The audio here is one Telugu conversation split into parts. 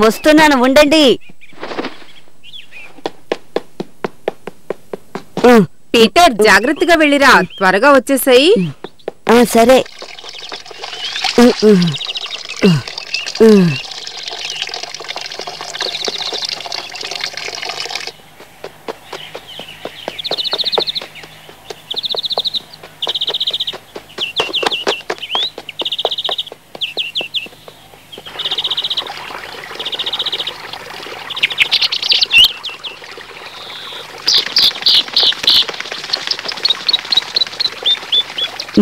వస్తున్నాను, ఉండండి. పీటర్, జాగ్రత్తగా వెళ్ళిరా, త్వరగా వచ్చేసాయి. సరే.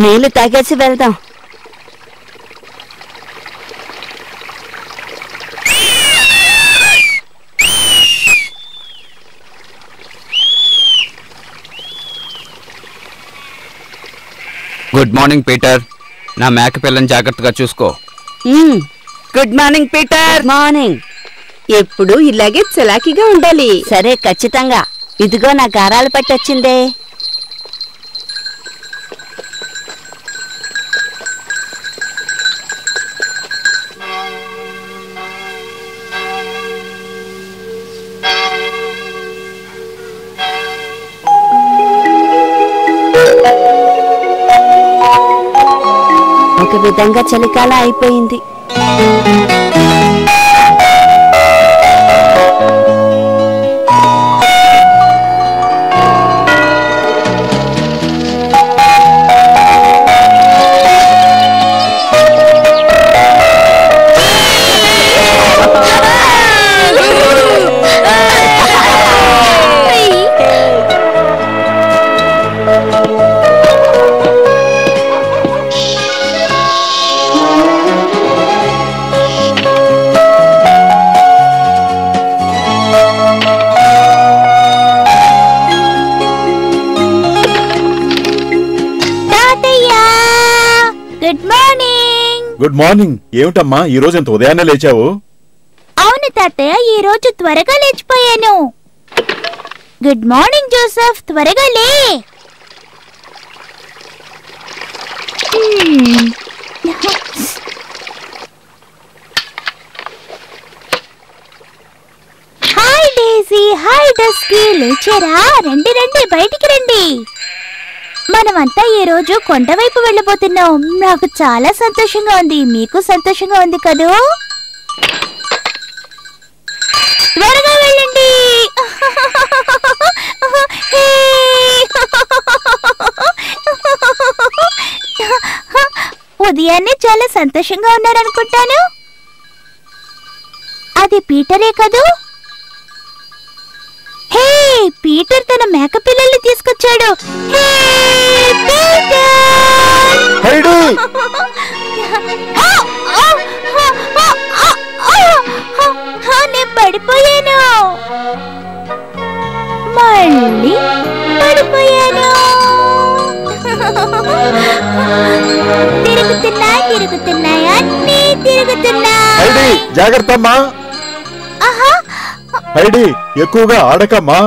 నీళ్లు తాగేసి వెళ్దాం. Good morning Peter. నా మేక పిల్లని జాగ్రత్తగా చూసుకో. Good morning Peter. మార్నింగ్. ఎప్పుడు ఇలాగే చలాకీగా ఉండాలి. సరే, ఖచ్చితంగా. ఇదిగో నా గారాలు పట్టొచ్చిందే. ఒక విధంగా చలికాలం అయిపోయింది. Good morning. ఏమిటమ్మా ఈ రోజు ఎంత ఉదయాన్నే లేచావు? అవును తాతయ్య, ఈ రోజు త్వరగా లేచిపోయాను. గుడ్ మార్నింగ్ జోసెఫ్, త్వరగా లే. హాయ్ డేజీ, హాయ్ డస్కీ, లేచారా? రండి రండి, బయటికి రండి. మనమంతా ఈ రోజు కొండ వైపు వెళ్ళబోతున్నాం. నాకు చాలా సంతోషంగా ఉంది. మీకు సంతోషంగా ఉంది కదూ? త్వరగా వెళ్ళండి. ఉదయాన్నే చాలా సంతోషంగా ఉన్నారనుకుంటాను. అది పీటరే కదూ? హే, పీటర్ తన మేక పిల్లల్ని తీసుకొచ్చాడు. హే పీటర్! నేను పడిపోయాను. మళ్ళీ పడిపోయాను. తిరుగుతున్నాయి, అన్నీ తిరుగుతున్నాయి. జాగ్రత్త అమ్మా. హైడీ, ఎక్కువగా ఆడకమ్మా.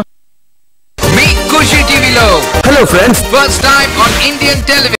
మీ ఖుషి టీవీలో hello friends, first time on Indian television.